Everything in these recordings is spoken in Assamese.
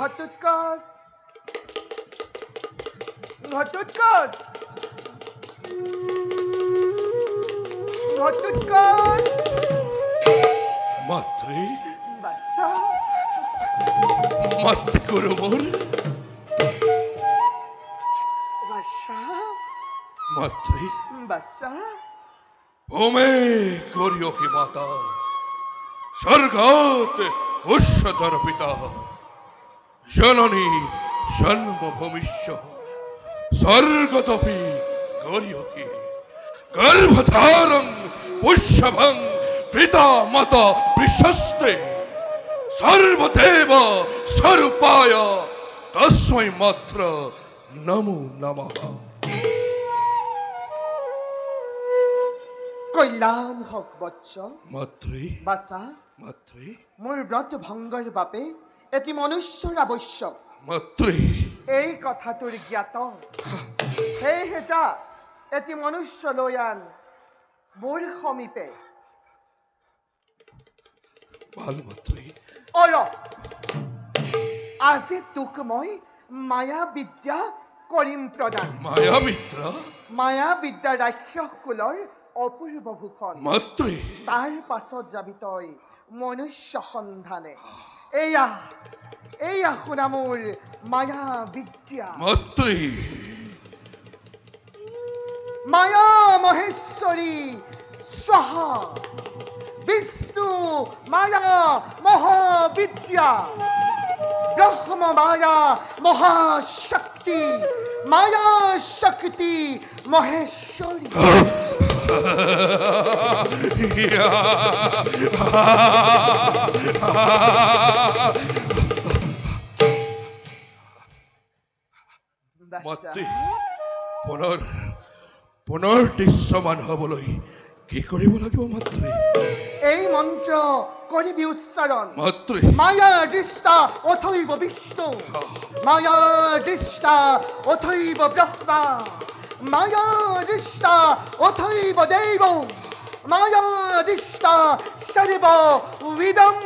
ঘটোৎকচ ঘটোৎকচ ঘটোৎকচ মাতৃ বাচ্চা মাতৃ করো মোর বাচ্চা মাতৃ বাচ্চা ভূমে করিও কি মাতা স্বর্গাত উচ্চতর পিতা জননী জন্মভূমিষ্য স্বর্গতপি করিও কি গর্ভধারং পুষ্যভং পিতা মাতা বিশ্বস্তে সর্বদেব স্বরূপায় তস্मै মাত্র নমো নমঃ কল্যাণ হওক বৎস মাতৃ বাছা মাতৃ মোৰ ব্ৰত ভংগৰ বাবে এটি মনুষ্যৰ আৱশ্যক মাতৃ এই কথাটোৰ জ্ঞাত সেয়েহে যা এটি মনুষ্য লৈ আন মোৰ সমীপে ভাল মাতৃ অৰ আজি তোক মই মায়া বিদ্যা কৰিম প্ৰদান মায়া মিত্ৰ মায়া বিদ্যা ৰাক্ষস কুলৰ অপূৰ্ব ভূষণ মাতৃ তাৰ পাছত যাবি তই মনুষ্য সন্ধানে এয়া এয়া শুনা মোৰ মায়া বিদ্যা মাতৃ মায়া মহেশ্বৰী স্বাহা বিষ্ণু মায়া মহাবিদ্যা ব্ৰহ্ম মায়া মহাশক্তি মায়া শক্তি মহেশ্বৰী মাতৃ পুনৰ দৃশ্যমান হবলৈ কি কৰিব লাগিব মাতৃ এই মন্ত্ৰ কৰিবি উচ্চাৰণ মাতৃ মায়া দৃষ্টা অথৈব বিষ্ণু মায়া দৃষ্টা অথৈব ব্ৰহ্মা মায়া দৃষ্টা অথৈব দেৱ মায়া দৃষ্টা সৰ্ব বিদম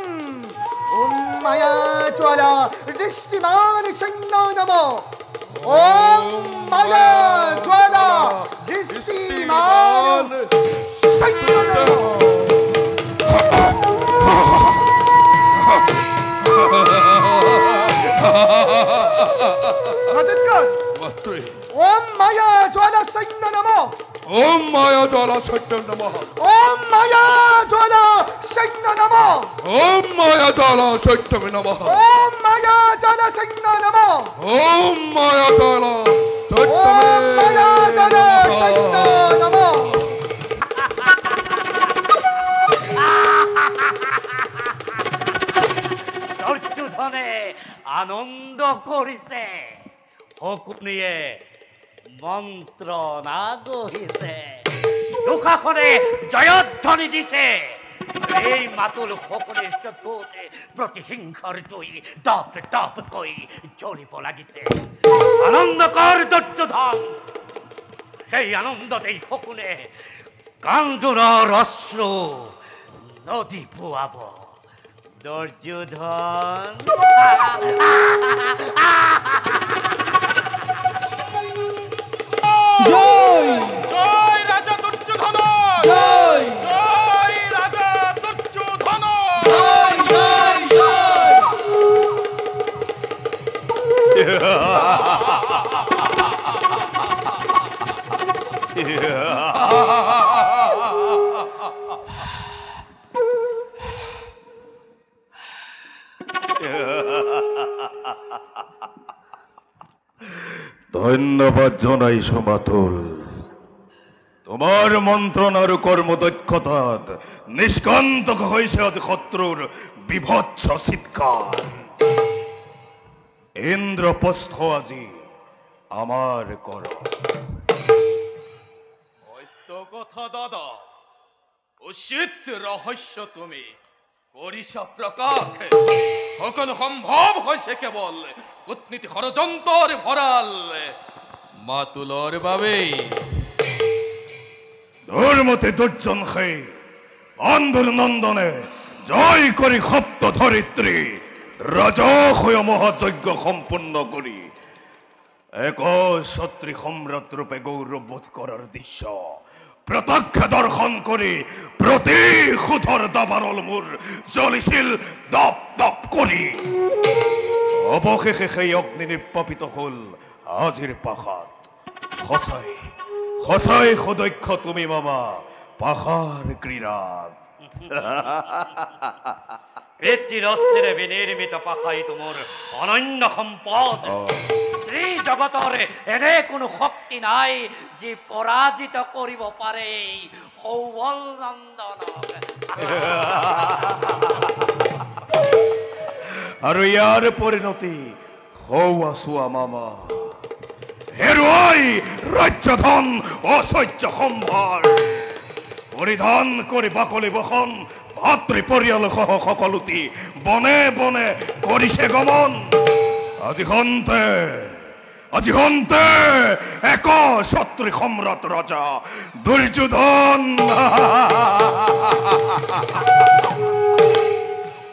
ওম মায়া জ্বালা দৃষ্টিমান সৈন্য নম ওম মায়া জ্বালা দৃষ্টিমান সৈন্য নম ঘটোৎকচ মাতৃ ওম মায়া জ্বালা সৈন্য নম ওম মায়া জ্বালা সত্য নমঃ ওম মায়া জ্বালা সৈন্য নম ওম মায়া জ্বালা সত্য নমঃ ওম মায়া জ্বালা সৈন্য নম ওম মায়া জ্বালা ওম মায়া জ্বালা সৈন্য নম দুর্যোধনে আনন্দ করিছে শকুনিয়ে মন্ত্রণা গহিছে দুঃখাখনে জয়ধ্বনি দিছে এই মাতুল শকুনিৰ চকুতে প্ৰতিহিংসাৰ জুই দপ দপ কৈ জ্বলিব লাগিছে আনন্দ কৰ দুৰ্যোধন সেই আনন্দতেই শকুনে কান্দোনৰ অশ্ৰু নদী পোৱাব দুৰ্যোধন জয় জয় রাজা দুর্যোধন জয় জয় রাজা দুর্যোধন জয় জয় জয় ধন্যবাদ জানাই সমাতুল তোমার মন্ত্রণার কর্মদক্ষতাত নিষ্কান্তক হয়েছে আজ শত্রুর বিভৎস চিৎকার ইন্দ্রপ্রস্থ আজি আমার কর সত্য কথা দাদা উচিত রহস্য তুমি করিসা প্রকাশ সকল সম্ভব হয়েছে কেবল কূটনীতি ষড়যন্ত্র ভরাল মাতুলর বাবে ধর্মতে দুর্জন খাই অন্ধর নন্দনে জয় করি সপ্ত ধরিত্রী ৰাজসূয় মহাযজ্ঞ সম্পূৰ্ণ কৰি এক সত্ৰী সম্ৰাট ৰূপে গৌৰৱবোধ কৰাৰ দৃশ্য প্ৰত্যক্ষ দৰ্শন কৰি প্ৰতিশোধৰ দাবানল মোৰ জ্বলিছিল দপ দপ কৰি অৱশেষে সেই অগ্নি নিৰ্বাপিত হ'ল আজিৰ পাশাত সঁচাই সঁচাই সুদক্ষ তুমি মামা পাশাৰ ক্ৰীড়াত পিতৃৰস্তিৰে বিনিৰ্মিত পাখাই তোমাৰ অনন্য সম্পদ শ্ৰী জগতৰ এনে কোনো শক্তি নাই যি পৰাজিত কৰিব পাৰে সৌবল নন্দনক আৰু ইয়াৰ পৰিণতি হৌ আছোৱা মামা হেৰুৱাই ৰাজ্যধন অসহ্য সম্ভাৰ পৰিধান কৰি বাকলি বসন ভাতৃ পৰিয়াল সহ সকলোটি বনে বনে কৰিছে গমন আজি হন্তে এক সত্ৰী সম্ৰাট ৰজা দুৰ্যোধন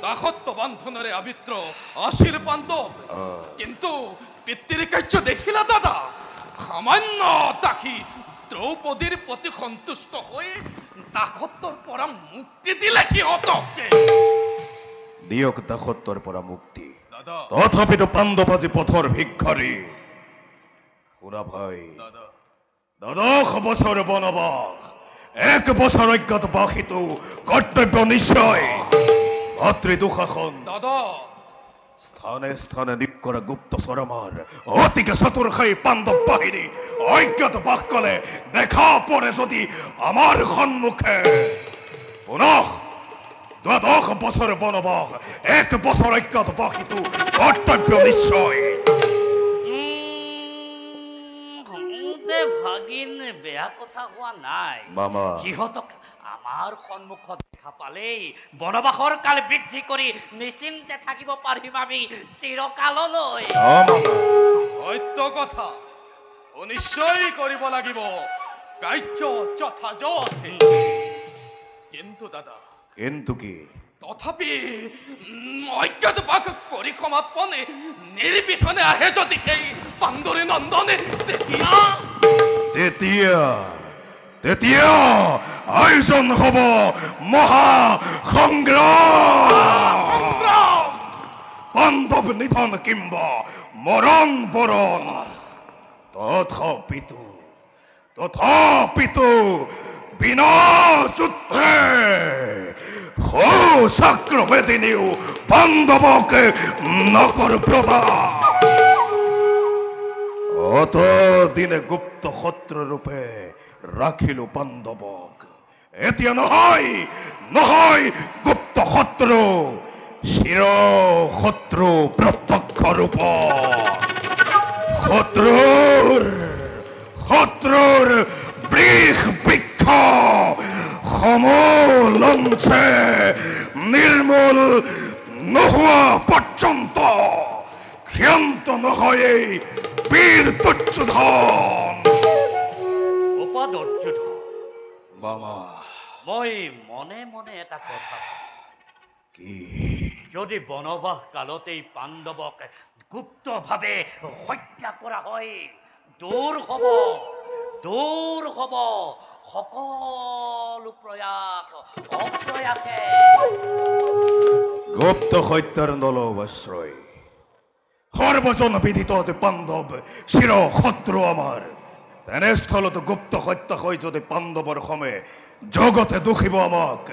দাসত্ব বান্ধনেৰে আবিত্ৰ আছিল পাণ্ডৱ কিন্তু পিতৃৰ কাৰ্য দেখিলা দাদা সামান্য দাসী দ্ৰৌপদীৰ প্ৰতি সন্তুষ্ট হৈ দাসত্বৰ পৰা মুক্তি দিলে সিহঁতক দিয়ক দাসত্বৰ পৰা মুক্তি দাদা তথাপিতো পাণ্ডৱ আজি পথৰ ভিক্ষাৰী শুনা ভাই দাদা 10 বছৰ বনবাস 1 বছৰ অজ্ঞাতবাস হেতু কৰ্তব্য নিশ্চয় ভাতৃ দুঃশাসন দাদা স্থানে স্থানে নিপ কৰা গুপ্তচৰ আমাৰ অতিকে চতুৰ খাই পাণ্ডৱ বাহিনী অজ্ঞাতবাস কলে দেখা পৰে যদি আমাৰ সন্মুখে পুনঃ 10 বছৰ বনবাস 1 বছৰ অজ্ঞাতবাস হেতু কৰ্তব্য নিশ্চয় ভাগিন বেয়া কথা হোৱা নাই মামা সিহঁতক আমাৰ সন্মুখত দেখা পালেই বনবাসৰ কাল বৃদ্ধি কৰি নিশ্চিন্তে থাকিব পাৰিম আমি চিৰকাললৈ সত্য কথা নিশ্চয় কৰিব লাগিব কাৰ্য যথাযথে কিন্তু দাদা কিন্তু কি তথাপি অজ্ঞাতবাস কৰি সমাপনে নিৰ্বিঘ্নে আহে যদি সেই পাণ্ডুৰী নন্দনে তেতিয়া আয়োজন হব মহা সংগ্ৰাম পাণ্ডৱ নিধন কিম্বা মৰণ বৰণ তথাপিতো বিনা যুদ্ধে চাক্ৰমেদিনীও পাণ্ডৱক নকৰ প্ৰদান অতদিনে গুপ্ত শত্ৰু ৰূপে ৰাখিলো পাণ্ডৱক এতিয়া নহয় গুপ্ত শত্ৰু চিৰ শত্ৰু প্ৰত্যক্ষ ৰূপ শত্ৰুৰ বৃষ বৃক্ষ সমলঞ্চে নিৰ্মূল নোহোৱা পৰ্যন্ত ক্ষান্ত নহয় বীৰ দুৰ্যোধন দুৰ্যোধন মামা মই মনে মনে এটা কথা কি যদি বনবাস কালতেই পাণ্ডৱক গুপ্তভাৱে হত্যা কৰা হয় দূৰ হব সকলো প্ৰয়াস অপ্ৰয়াসে গুপ্ত হত্যাৰ নলবাশ্ৰয় সৰ্বজন বিদিত যে পাণ্ডৱ চিৰ শত্ৰু আমাৰ তেনেস্থলত গুপ্ত হত্যা হৈ যদি পাণ্ডৱৰ সমে জগতে দুখিব আমাক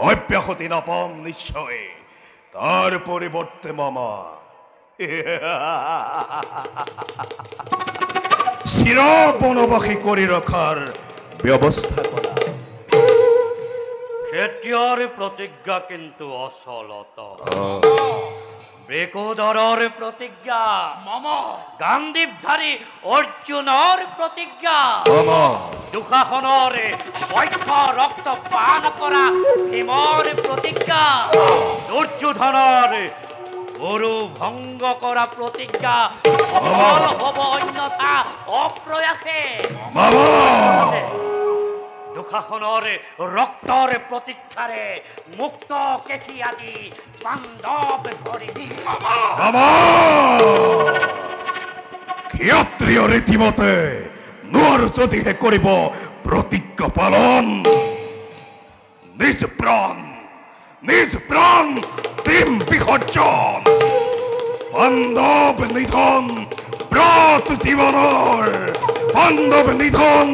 অব্যাহতি নাপাম নিশ্চয় তাৰ পৰিৱৰ্তে মামা চিৰ বনবাসী কৰি ৰখাৰ ব্যৱস্থা কৰা ক্ষেত্ৰীয়ৰ প্ৰতিজ্ঞা কিন্তু অচলত বৃকোদৰৰ প্ৰতিজ্ঞা মামা গান্ধীবধাৰী অৰ্জুনৰ প্ৰতিজ্ঞা দুঃশাসনৰ বক্ষ ৰক্ত পান কৰা ভীমৰ প্ৰতিজ্ঞা দুৰ্যোধনৰ গুৰু ভংগ কৰা প্ৰতিজ্ঞা সফল হ'ব অন্যথা অপ্ৰয়াসে দুঃখাখনৰ ৰক্তৰ প্ৰতীক্ষাৰে মুক্ত কেশী আজি পাণ্ডৱ কৰি ক্ষত্ৰিয় ৰীতিমতে নোৱাৰো যদিহে কৰিব প্ৰতিজ্ঞা পালন নিজ প্ৰাণ দিম বিসৰ্জন পাণ্ডৱ নিধন ব্ৰত জীৱনৰ পাণ্ডৱ নিধন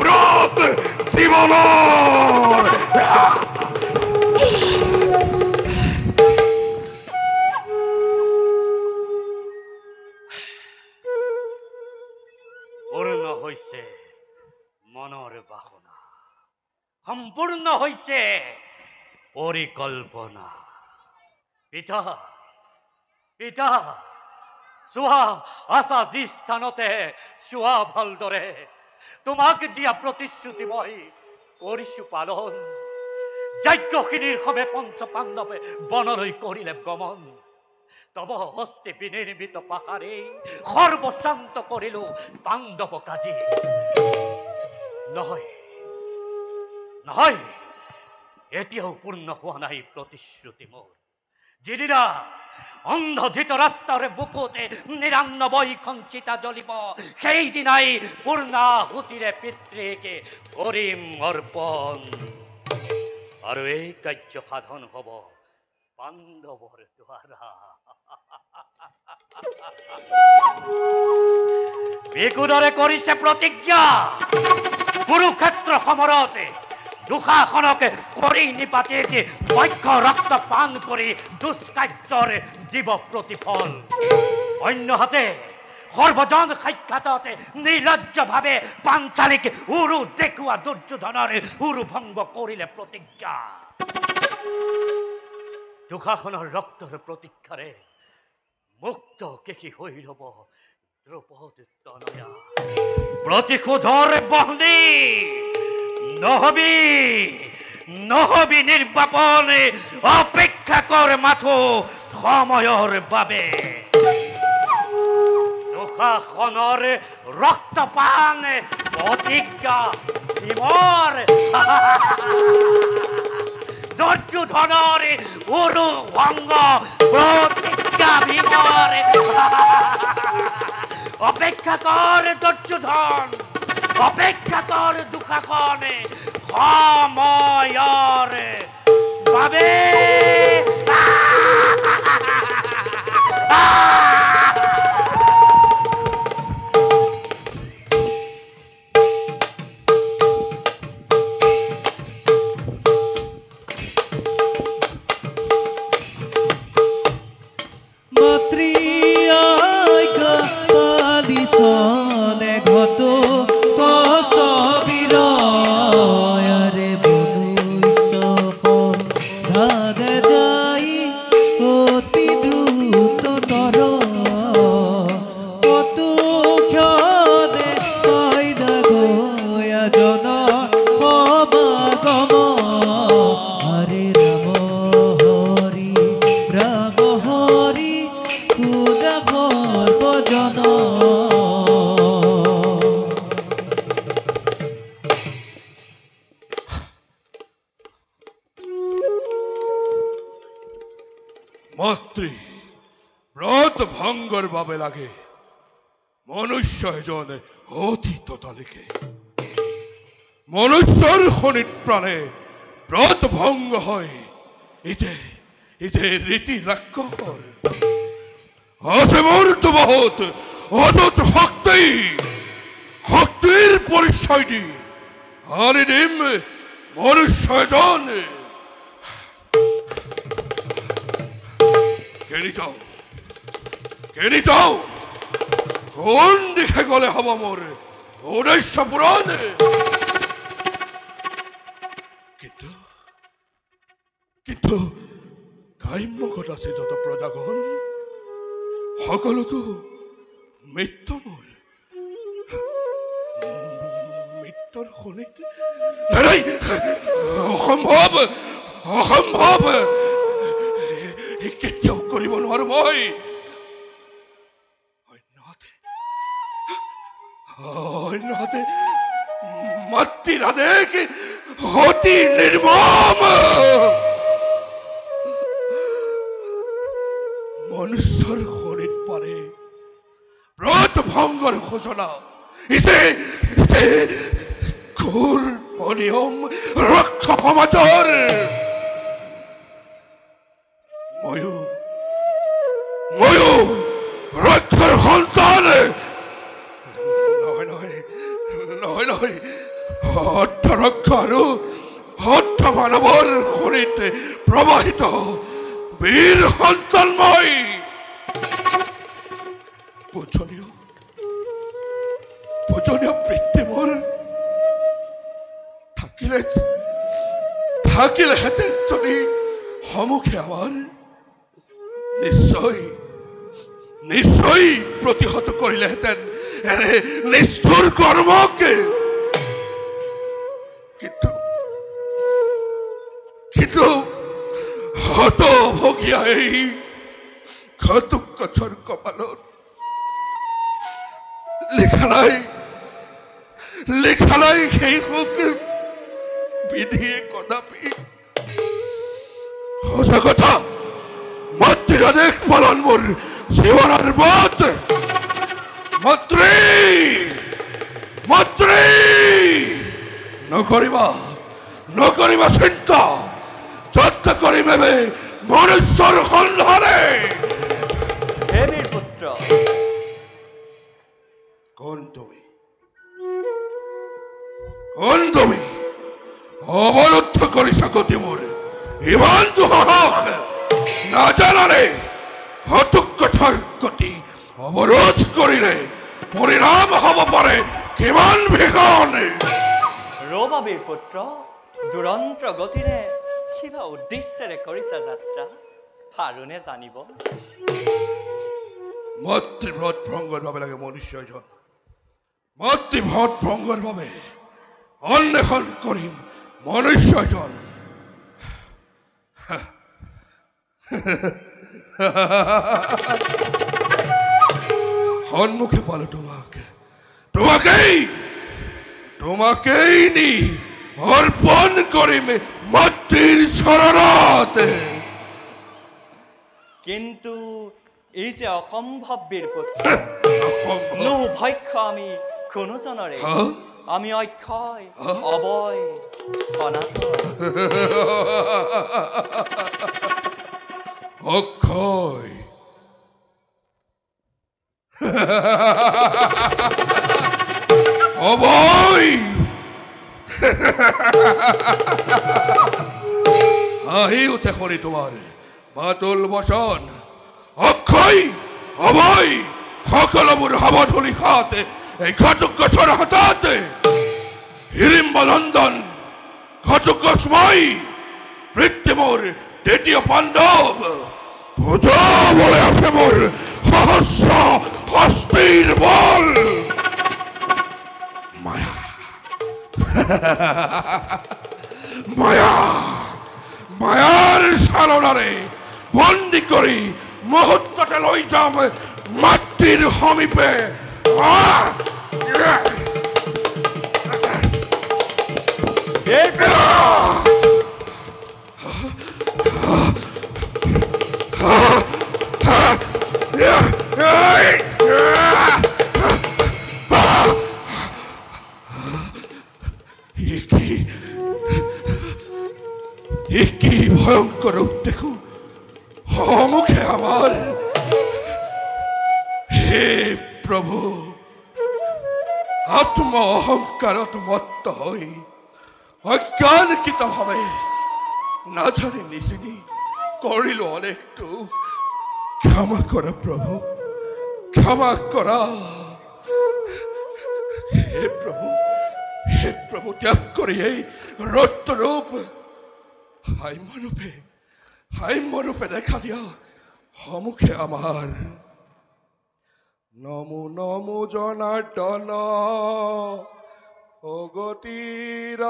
ব্ৰত জীৱনৰ পূৰ্ণ হৈছে মনৰ বাসনা সম্পূৰ্ণ হৈছে পৰিকল্পনা পিতা পিতা চোৱা আছা যি স্থানতে চোৱা ভালদৰে তোমাক দিয়া প্ৰতিশ্ৰুতি মই কৰিছো পালন যজ্ঞখিনিৰ সবে পঞ্চ পাণ্ডৱে বনলৈ কৰিলে গমন তব হস্তে বিনিৰ্মিত পাহাৰে সৰ্বশান্ত কৰিলো পাণ্ডৱ কাজি নহয় নহয় এতিয়াও পূৰ্ণ হোৱা নাই প্ৰতিশ্ৰুতি মোৰ যিদিনা অন্ধ ধৃতৰাষ্ট্ৰৰ বুকুতে ৯৯খন চিতা জ্বলিব সেইদিনাই পূৰ্ণাহুতিৰে পিতৃকে কৰিম অৰ্পণ আৰু এই কাৰ্য সাধন হ'ব পাণ্ডৱৰ দ্বাৰা বিকুদৰে কৰিছে প্ৰতিজ্ঞা কুৰুক্ষেত্ৰ সমৰতে দুঃশাসনকে কৰি নিপাতে বক্ষ ৰক্ত পান কৰি দুষ্কাৰ্যৰ দিব প্ৰতিফল অন্যহাতে সৰ্বজন সাক্ষাততে নিৰ্লজ্জভাৱে পাঞ্চালিক উৰু দেখুওৱা দুৰ্যোধনৰ উৰু ভংগ কৰিলে প্ৰতিজ্ঞা দুঃশাসনৰ ৰক্তৰ প্ৰতীক্ষাৰে মুক্ত কেশী হৈ ৰব দ্ৰৌপদী তনয়া প্ৰতিশোধৰ বহনি নহবি নিৰ্বাপন অপেক্ষা কৰ মাথো সময়ৰ বাবে দুঃশাসনৰ ৰক্তপান প্ৰতিজ্ঞা বিমৰ দুৰ্যোধনৰ উৰু ভংগ প্ৰতিজ্ঞা বিমৰ অপেক্ষা কৰ দুৰ্যোধন অপেক্ষা কৰ দুঃশাসন সময়ৰ বাবে মাতৃ ব্ৰত ভংগৰ বাবে লাগে মনুষ্য এজন অতি ততালিকে মনুষ্যৰ শনিত প্ৰাণে ব্ৰত ভংগ হয় ইতে ৰীতি ৰাক্ষসৰ আছে মোৰতো বহুত অযুত শক্তিৰ পৰিচয় দি আনি দিম মনুষ্য এজন কেনি যাও কোন দিশে গলে হব মোৰ উদ্দেশ্য পূৰণ কিন্তু কাম্যকত আছে যত প্ৰজাগণ সকলোতো মৃত্যু মোৰ মৃত্যুৰ শনিত অসম্ভৱ অসম্ভৱ কেতিয়াও কৰিব নোৱাৰো মই অন্যহাতে মাতৃৰ আদেশ অতি নিৰ্মম। মনুষ্যৰ শৰীৰ পাৰে ব্ৰত ভংগৰ ঘোষণা ইছে ঘোৰ অনিয়ম ৰক্ষ সমাজৰ। ময়ো ৰক্ষৰ সন্তান। নহয় অৰ্থ ৰক্ষা আৰু অৰ্থ মানৱৰ শৰীৰত প্ৰবাহিত বীৰ সন্তান মই। পূজনীয় পিতৃ মোৰ থাকিলেহেঁতেন যদি সমুখে আমাৰ নিশ্চয় প্ৰতিহত কৰিলেহেঁতেন এনে নিষ্ঠুৰ কৰ্মকে। কিন্তু হতভগীয়া এই ঘাতুক গছৰ কপালত লিখা নাই সেই সুখ বিধিয়ে কদাপি। সঁচা কথা মাতৃৰ আদেশ পালন মোৰ জীৱনৰ পথ। মাতৃ নকৰিবা চিন্তা, যত্ন কৰিম এবে মনুষ্যৰ সন্ধানে। হে বীৰ পুত্ৰ, কোন তুমি অৱৰুদ্ধ কৰিছা গতি মোৰ ইমানটো সাহস নাজানানে? ঘটুক কথাৰ গতি অৱৰোধ কৰিলে পৰিণাম হ'ব পাৰে কিমান ভীষণ। ৰবা বীৰ পুত্ৰ, দুৰন্ত গতিৰে কিবা উদ্দেশ্যেৰে কৰিছা যাত্ৰা পাৰোনে জানিব? মাতৃভ্ৰত ভংগৰ বাবে লাগে মনুষ্য এজন। মাতৃভ্ৰত ভংগৰ বাবে অন্বেষণ কৰিম মনুষ্য এজন। সন্মুখে পালো তোমাকেই নি অৰ্পণ কৰিম মাতৃৰ চৰণত। কিন্তু এই যে অসম্ভৱ বীৰ পুত্ৰ, ভক্ষ আমি কোনোজনৰে, আমি অক্ষয় অবয় সনাতন। অক্ষয় অবয় আহি উঠে শুনি তোমাৰ বাতুল বচন। অক্ষয় অবয় সকলোবোৰ হাবধূলি খাতে এই ঘাটুক গছৰ হাততে। হিৰিম্ব নন্দন ঘাটুক গছময় পিতৃ মোৰ দ্বিতীয় পাণ্ডৱ। বুজাবলৈ আছে মোৰ সহস্ৰ হস্তীৰ বল। মায়াৰ চালনাৰে বন্দী কৰি মুহূৰ্ততে লৈ যাম মাতৃৰ সমীপে। কি ভয়ঙ্কর দেখো সমুখে আমার। হে প্রভু, আত্ম অহংকারত মত্ত হই অজ্ঞানকৃত ভাবে না জানি নিচিনি করিল অনেক দুঃখ। ক্ষমা করা প্রভু, ক্ষমা করা। হে প্রভু ত্যাগ করি এই রক্তরূপ হাইমরূপে দেখা দিয়া সমুখে আমার। নমো নমো জনার্দন ও গতির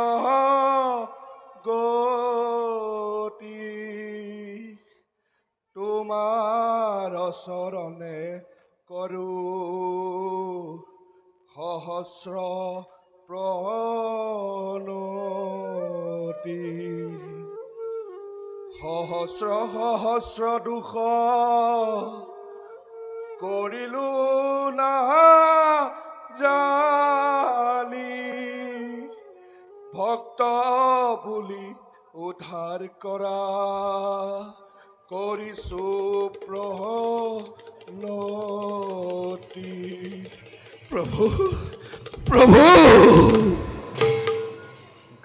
গতি, তোমার চরণে করু সহস্র প্ৰণতি সহস্ৰ সহস্ৰ দুখ কৰিলো না জানি ভক্ত বুলি উদ্ধাৰ কৰা কৰিছো প্ৰণতি প্ৰভু প্ৰভু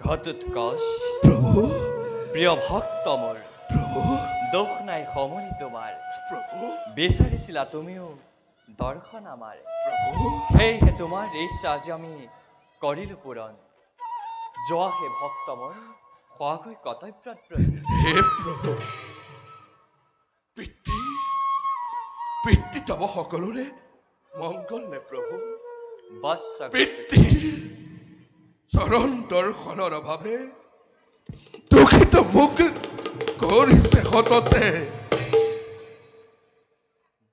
ঘটোৎকচ প্ৰভু প্ৰিয় ভক্ত মোৰ প্ৰভু দুখ নাই সমনি তোমাৰ প্ৰভু বিচাৰিছিলা তুমিও দৰ্শন আমাৰ প্ৰভু সেয়েহে তোমাৰ ইচ্ছা আজি আমি কৰিলো পূৰণ যোৱা হে ভক্ত মোৰ খোৱাকৈ কৰ্তব্যত প্ৰতি হে প্ৰভু পিতৃ পিতৃ তব সকলোৰে মংগল নে প্ৰভু বৎস পিতৃ চৰণ দৰ্শনৰ অভাৱে দুখিত মোক কৰিছে সততে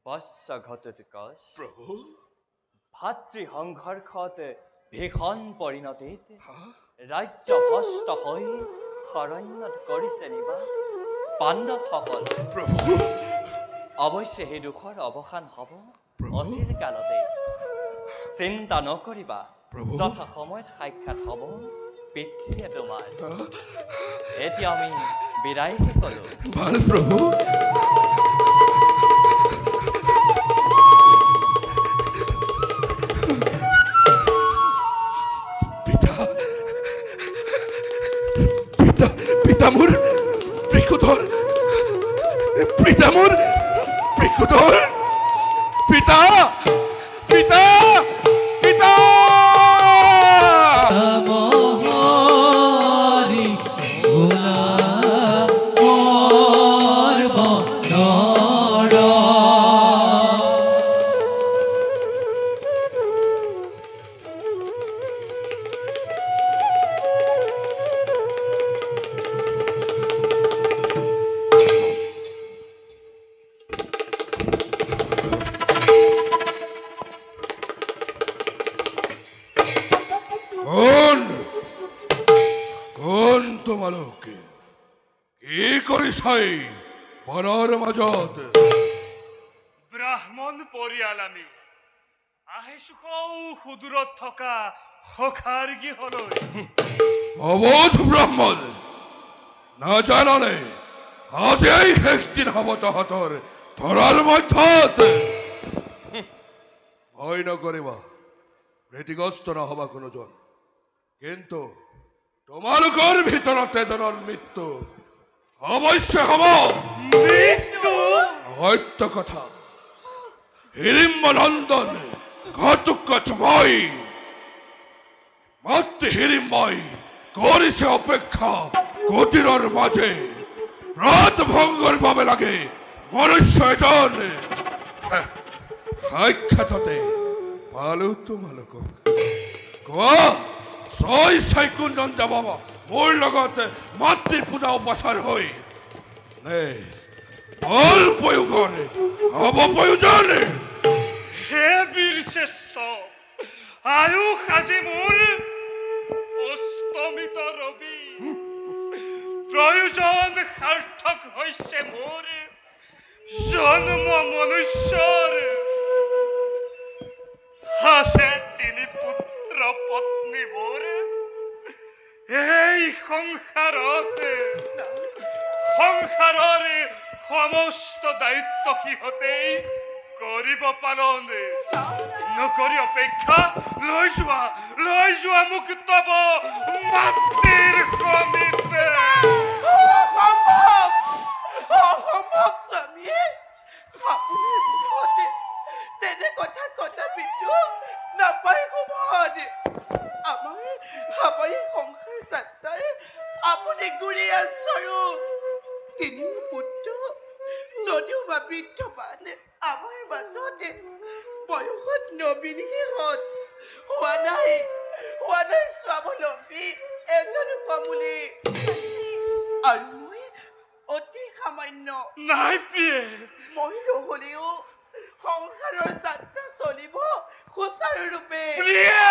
বৎস ঘটোৎকচ প্ৰভু ভাতৃ সংঘৰ্ষত ভীষণ পৰিণতিত হা? ৰাজ্য ভ্ৰষ্ট হৈ শৰণ্যত কৰিছে নিবাস পাণ্ডৱসকল প্ৰভু অৱশ্যে সেই দুখৰ অৱসান হ'ব প্ৰভু। অচিৰ কালতে চিন্তা নকৰিবা প্ৰভু। যথা সময়ত সাক্ষাৎ হ'ব পিতৃয়ে তোমাৰ হা? এতিয়া আমি বিদায় কলো ভাল প্ৰভু পিতা পিতা পিতা মোৰ বৃক্ষধৰ পিতা মোৰ বৃক্ষধৰ পিতা পিতা পিতা মহৰি গোলাপৰ বনৰ কোন কোন তোমালোকে কি কৰিছাই বনৰ মাজত ব্ৰাহ্মণ পৰিয়াল আমি আহিছো সুদূৰত থকা সখাৰ গৃহলৈ অবোধ ব্ৰাহ্মণ নাজাননে আজি এই শেষ দিন হ'ব তহঁতৰ ধৰাৰ মধ্যত ভয় নকৰিবা ভীতিগ্ৰস্ত নহবা কোনোজন কিন্তু তোমালোকৰ ভিতৰত এজনৰ মৃত্যু অৱশ্যে হ'ব সত্য কথা হিৰিম্ব নন্দন ঘটোৎকচ মই মাতৃ হিৰিম্বই কৰিছে অপেক্ষা কুটিৰৰ মাজে ৰাত ভংগৰ বাবে লাগে মনুষ্য এজন সাক্ষাৎতে পালো তোমালোকক কোৱা ছয় চাইকুণ্ডন যাব মোৰ লগত মাতৃ পূজা উপাচাৰ হৈ নে বল প্ৰয়োগৰে হ'ব প্ৰয়োজন হে বীৰ শ্ৰেষ্ঠ আয়ুষ আজি মোৰ অস্তমিত ৰবি প্ৰয়োজন সাৰ্থক হৈছে মোৰ জন্ম মনুষ্যৰ আছে তিনি পুত্ৰ পত্নী মোৰ এই সংসাৰৰে সমস্ত দায়িত্ব সিহঁতেই কৰিব পালন নকৰি অপেক্ষা লৈ যোৱা মোক তব মাতৃৰ সমীপে অসম্ভৱ স্বামী আপোনাৰ মুখতে তেনে কথা পিতৃ নাপায় সমান আমাৰ সংসাৰ যাত্ৰাৰ আপুনি গুৰিয়াল স্বৰূপ তিনি পুত্ৰ যদিও বা বৃদ্ধবান আমাৰ মাজতে বয়সত নবীনহঁত হোৱা নাই স্বাৱলম্বী এজন কমলী আৰু মই অতি সামান্য নাই প্ৰিয়ে মই নহ'লেও সংসাৰৰ যাত্ৰা চলিব সুচাৰুৰূপে প্ৰিয়ে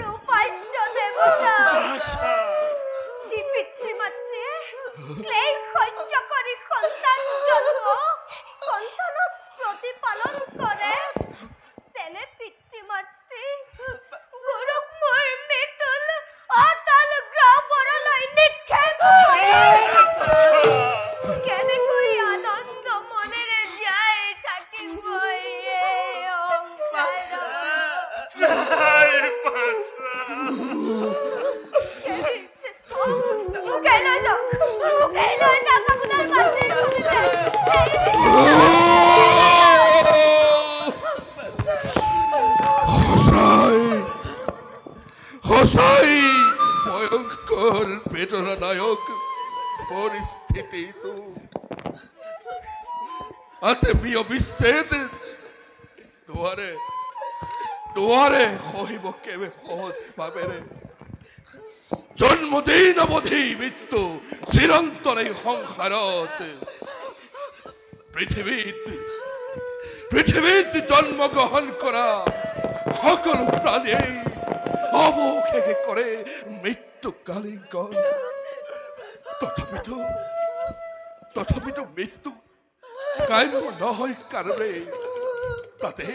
উপাস্য দেবতা যি পিতৃ মাতৃয়ে ক্লেশ সহ্য কৰি সন্তান জন্ম সন্তানক প্ৰতিপালন কৰে তেনে পিতৃ মাতৃ গুৰুক মোৰ মৃত্যুল অতল গ্ৰহবোৰলৈ নিক্ষেপ কৰে কেনেকৈ আনন্দ মনেৰে যাই থাকিব এই মুখাই লৈ যাওক আপোনাৰ মাতৃৰ ভূমিতে হসাই ভয়ঙ্কৰ বেদনাদায়ক পৰিস্থিতি তো আত্মীয় বিচ্ছেদ দুয়াৰে দুয়াৰে কহিব কেবে সহজ ভাবেৰে জন্মদিন অবধি মৃত্যু চিৰন্তন এই সংসাৰত পৃথিৱীত জন্মগ্ৰহণ কৰা সকলো প্ৰাণীয়ে অবশেষে কৰে মৃত্যুকালীন গণ তথাপিতো মৃত্যু কাম্য নহয় কাৰণে তাতে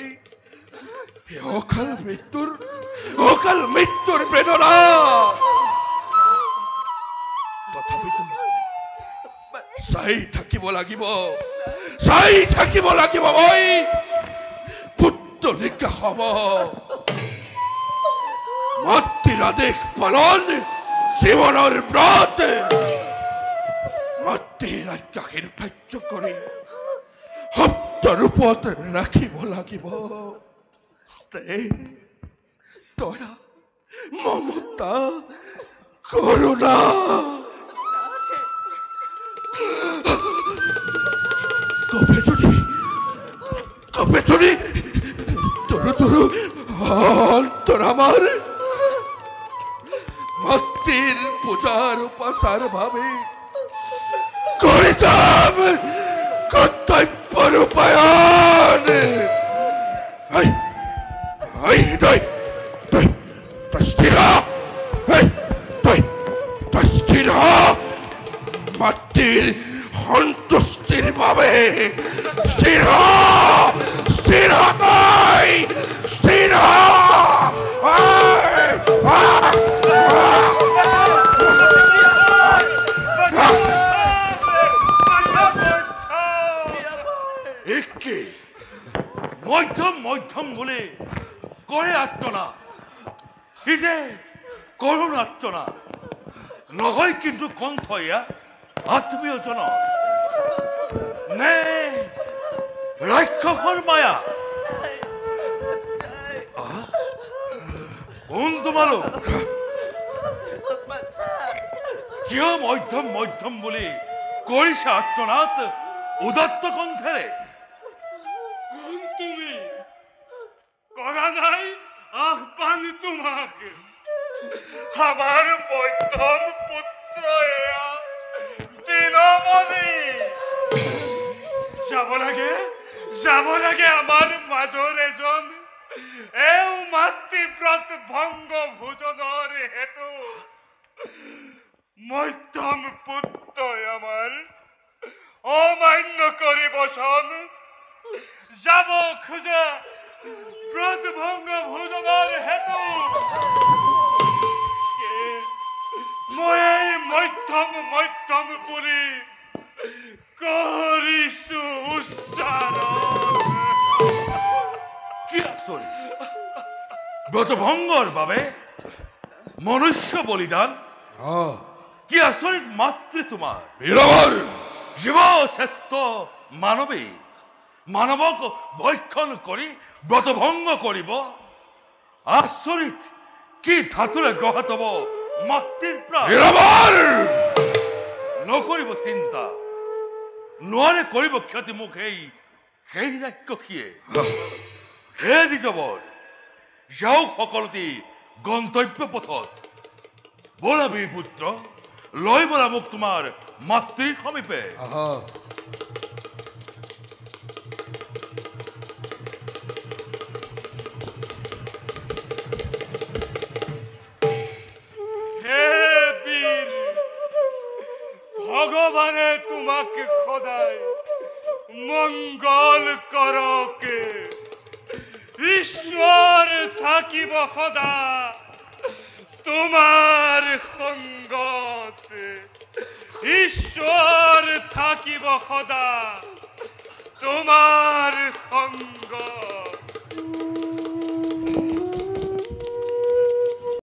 অকাল মৃত্যুৰ বেদনা তথাপিতো চাই থাকিব লাগিব মই পুত্তলিকা হব মাতৃৰ আদেশ পালন জীৱনৰ ব্ৰত মাতৃৰ আজ্ঞাশীৰ কাৰ্য কৰি শব্দ ৰূপত ৰাখিব লাগিব দয়া মমতা কৰুণা কবে যদি তৰু অন্তৰ আমাৰ মাতৃৰ পূজাৰ উপাসাৰ ভাবে কৰে যাব কৰ্তব্য ৰূপায়ণ মাতৃৰ সন্তুষ্টিৰ বাবে স্থিৰ একে মধ্যম বলে কৰে আত্মনা ই যে কৰুণ আত্মনা নহয় কিন্তু কণ্ঠ এয়া আত্মীয়জন নে ৰাক্ষসৰ মায়া কোন তোমালোক কিয় মধ্যম বুলি কৰিছে আত্মনাত উদাত্ত কণ্ঠেৰে তুমি কৰা নাই আহ্বান তোমাকে আমাৰ মধ্যম পুত্ৰ দিনমণি যাব লাগে আমাৰ মাজৰ এজন এও মাতৃব্ৰত ভংগ ভোজনৰ হেতু মধ্যম পুত্ৰ আমাৰ অমান্য কৰিবচোন যাব খোজা ব্ৰত ভঙ্গ ভোজনেৰ হেতু মই মধ্যম বুলি কৰিছো কি আচৰিত ব্ৰত ভঙ্গৰ বাবে মনুষ্য বলিদান কি আচৰিত মাতৃ তোমাৰ জীৱ শ্ৰেষ্ঠ মানৱী মানৱক ভক্ষণ কৰি ব্ৰতভংগ কৰিব আচৰিত কি ধাতুৰে গ্ৰহত হব মাতৃৰ প্ৰাণ নকৰিব চিন্তা নোৱাৰে কৰিব ক্ষতি মোক সেই ৰাক্ষসীয়ে হে দ্বিজবৰ যাওক সকলোটি গন্তব্য পথত বলা বীৰ পুত্ৰ লৈ বলা মোক তোমাৰ মাতৃৰ সমীপে সদায় মঙ্গল কৰকে ঈশ্বৰ থাকিব সদা তোমাৰ সঙ্গত ঈশ্বৰ থাকিব সদা তোমাৰ